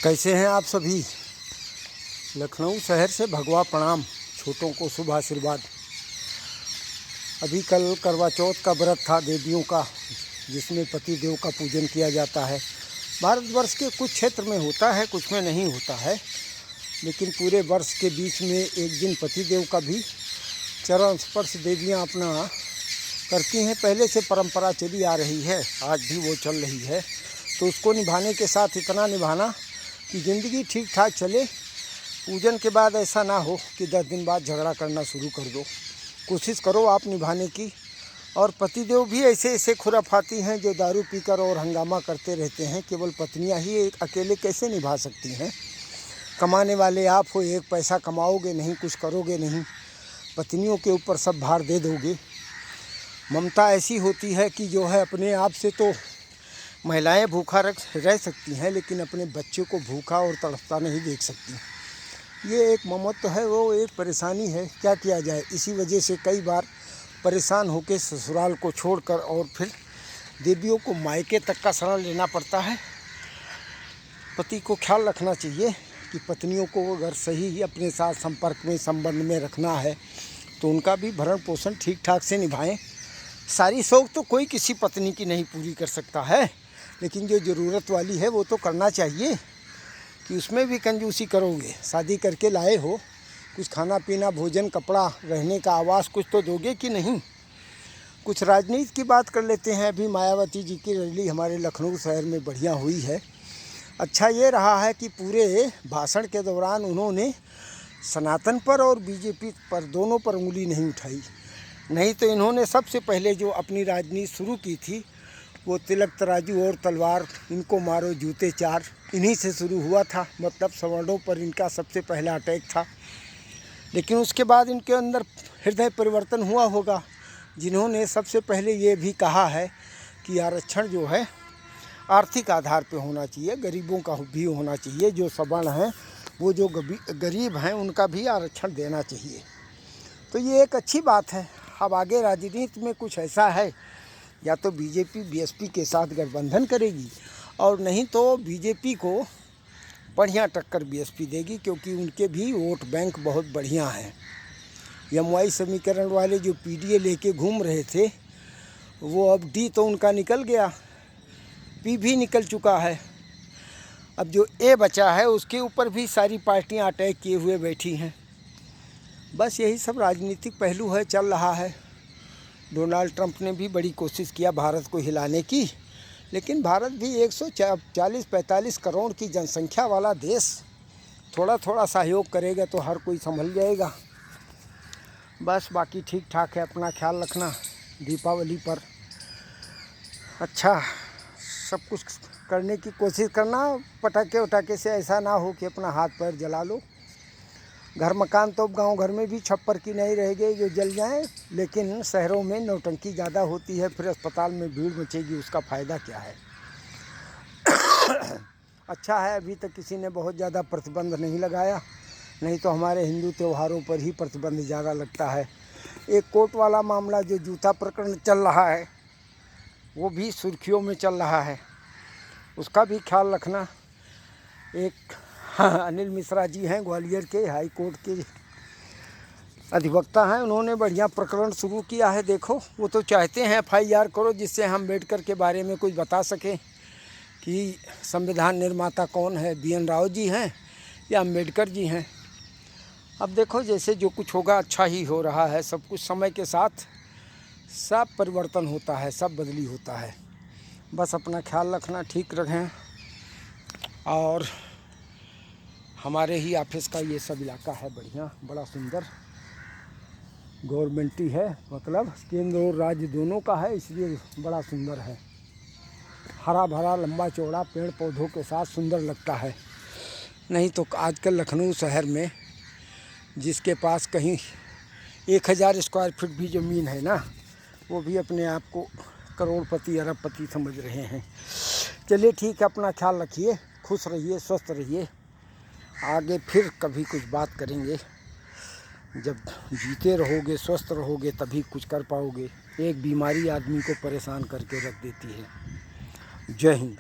कैसे हैं आप सभी। लखनऊ शहर से भगवा प्रणाम, छोटों को शुभ आशीर्वाद। अभी कल करवा चौथ का व्रत था देवियों का, जिसमें पति देव का पूजन किया जाता है। भारतवर्ष के कुछ क्षेत्र में होता है, कुछ में नहीं होता है, लेकिन पूरे वर्ष के बीच में एक दिन पति देव का भी चरण स्पर्श देवियाँ अपना करती हैं। पहले से परंपरा चली आ रही है, आज भी वो चल रही है। तो उसको निभाने के साथ इतना निभाना कि ज़िंदगी ठीक ठाक चले। पूजन के बाद ऐसा ना हो कि 10 दिन बाद झगड़ा करना शुरू कर दो। कोशिश करो आप निभाने की। और पतिदेव भी ऐसे खुराफाती हैं जो दारू पीकर और हंगामा करते रहते हैं। केवल पत्नियां ही एक अकेले कैसे निभा सकती हैं। कमाने वाले आप हो, एक पैसा कमाओगे नहीं, कुछ करोगे नहीं, पत्नियों के ऊपर सब भार दे दोगे। ममता ऐसी होती है कि जो है अपने आप से तो महिलाएं भूखा रह सकती हैं, लेकिन अपने बच्चे को भूखा और तड़पता नहीं देख सकती। ये एक ममत्व है, वो एक परेशानी है। क्या किया जाए, इसी वजह से कई बार परेशान होकर ससुराल को छोड़कर और फिर देवियों को मायके तक का शरण लेना पड़ता है। पति को ख्याल रखना चाहिए कि पत्नियों को अगर सही अपने साथ संपर्क में संबंध में रखना है तो उनका भी भरण पोषण ठीक ठाक से निभाएं। सारी शौक तो कोई किसी पत्नी की नहीं पूरी कर सकता है, लेकिन जो ज़रूरत वाली है वो तो करना चाहिए। कि उसमें भी कंजूसी करोगे, शादी करके लाए हो, कुछ खाना पीना, भोजन, कपड़ा, रहने का आवास कुछ तो दोगे कि नहीं। कुछ राजनीति की बात कर लेते हैं। अभी मायावती जी की रैली हमारे लखनऊ शहर में बढ़िया हुई है। अच्छा ये रहा है कि पूरे भाषण के दौरान उन्होंने सनातन पर और बीजेपी पर दोनों पर उंगली नहीं उठाई। नहीं तो इन्होंने सबसे पहले जो अपनी राजनीति शुरू की थी वो तिलक तराजू और तलवार, इनको मारो जूते चार, इन्हीं से शुरू हुआ था। मतलब सवर्णों पर इनका सबसे पहला अटैक था। लेकिन उसके बाद इनके अंदर हृदय परिवर्तन हुआ होगा, जिन्होंने सबसे पहले ये भी कहा है कि आरक्षण जो है आर्थिक आधार पे होना चाहिए, गरीबों का भी होना चाहिए। जो सवर्ण हैं, वो जो गरीब हैं, उनका भी आरक्षण देना चाहिए। तो ये एक अच्छी बात है। अब आगे राजनीति में कुछ ऐसा है, या तो बीजेपी बीएसपी के साथ गठबंधन करेगी और नहीं तो बीजेपी को बढ़िया टक्कर बीएसपी देगी, क्योंकि उनके भी वोट बैंक बहुत बढ़िया हैं। एमवाई समीकरण वाले जो पीडीए लेके घूम रहे थे, वो अब डी तो उनका निकल गया, पी भी निकल चुका है। अब जो ए बचा है उसके ऊपर भी सारी पार्टियां अटैक किए हुए बैठी हैं। बस यही सब राजनीतिक पहलू है, चल रहा है। डोनाल्ड ट्रंप ने भी बड़ी कोशिश किया भारत को हिलाने की, लेकिन भारत भी 140-45 करोड़ की जनसंख्या वाला देश, थोड़ा थोड़ा सहयोग करेगा तो हर कोई संभल जाएगा। बस बाकी ठीक ठाक है। अपना ख्याल रखना। दीपावली पर अच्छा सब कुछ करने की कोशिश करना। पटाखे वटाखे से ऐसा ना हो कि अपना हाथ पैर जला लो। घर मकान तो गांव घर में भी छप्पर की नहीं रह गई जो जल जाएं, लेकिन शहरों में नौटंकी ज़्यादा होती है, फिर अस्पताल में भीड़ मचेगी, उसका फ़ायदा क्या है। अच्छा है अभी तक किसी ने बहुत ज़्यादा प्रतिबंध नहीं लगाया, नहीं तो हमारे हिंदू त्योहारों पर ही प्रतिबंध ज़्यादा लगता है। एक कोर्ट वाला मामला जो जूता प्रकरण चल रहा है, वो भी सुर्खियों में चल रहा है, उसका भी ख्याल रखना। एक अनिल मिश्रा जी हैं, ग्वालियर के हाई कोर्ट के अधिवक्ता हैं, उन्होंने बढ़िया प्रकरण शुरू किया है। देखो, वो तो चाहते हैं FIR करो, जिससे हम अम्बेडकर के बारे में कुछ बता सकें कि संविधान निर्माता कौन है, BN राव जी हैं या अम्बेडकर जी हैं। अब देखो, जैसे जो कुछ होगा अच्छा ही हो रहा है। सब कुछ समय के साथ सब परिवर्तन होता है, सब बदली होता है। बस अपना ख्याल रखना, ठीक रहें। और हमारे ही ऑफिस का ये सब इलाका है बढ़िया, बड़ा सुंदर गवर्नमेंट ही है, मतलब केंद्र और राज्य दोनों का है, इसलिए बड़ा सुंदर है। हरा भरा लंबा चौड़ा पेड़ पौधों के साथ सुंदर लगता है। नहीं तो आजकल लखनऊ शहर में जिसके पास कहीं 1000 स्क्वायर फीट भी ज़मीन है ना, वो भी अपने आप को करोड़पति अरबपति समझ रहे हैं। चलिए ठीक है, अपना ख्याल रखिए, खुश रहिए, स्वस्थ रहिए। आगे फिर कभी कुछ बात करेंगे। जब जीते रहोगे, स्वस्थ रहोगे, तभी कुछ कर पाओगे। एक बीमारी आदमी को परेशान करके रख देती है। जय हिंद।